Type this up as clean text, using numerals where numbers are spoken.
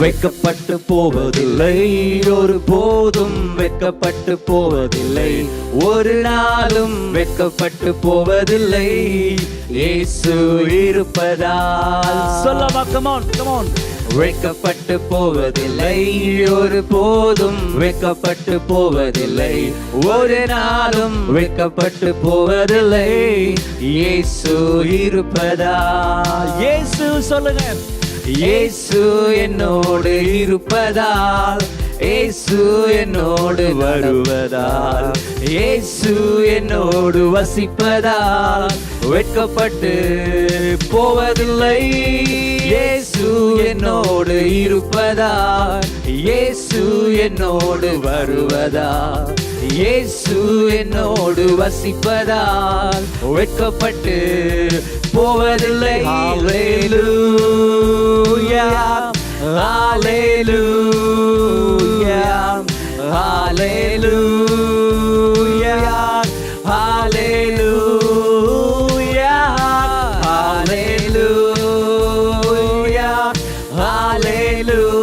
வெட்கப்பட்டு போவதில்லை, ஒரு போதும் வெட்கப்பட்டு போவதில்லை, ஒரு நாளும் வெட்கப்பட்டு போவதில்லை, இயேசு இருப்பதால். சொல்லவா? come on, come on. வெட்கப்பட்டு போவதில்லை, ஒரு போதும் வெட்கப்பட்டு போவதில்லை, ஒரு நாளும் வெட்கப்பட்டு போவதில்லை, இயேசு இருப்பதால். இயேசு சொல்லுங்க. இயேசு என்னோடு இருப்பதால், இயேசு என்னோடு வருவதால், இயேசு என்னோடு வசிப்பதால் வெட்கப்பட்டு போவதில்லை. இயேசு என்னோடு இருப்பதால், இயேசு என்னோடு வருவதால், இயேசு என்னோடு வசிப்பதால் வெட்கப்பட்டு போவதில்லை. ஹல்லேலூயா, ஹல்லேலூயா, ஹல்லேலூயா, ஹல்லேலூயா, ஹல்லேலூயா, ஹல்லேலூயா, ஹல்லேலூயா.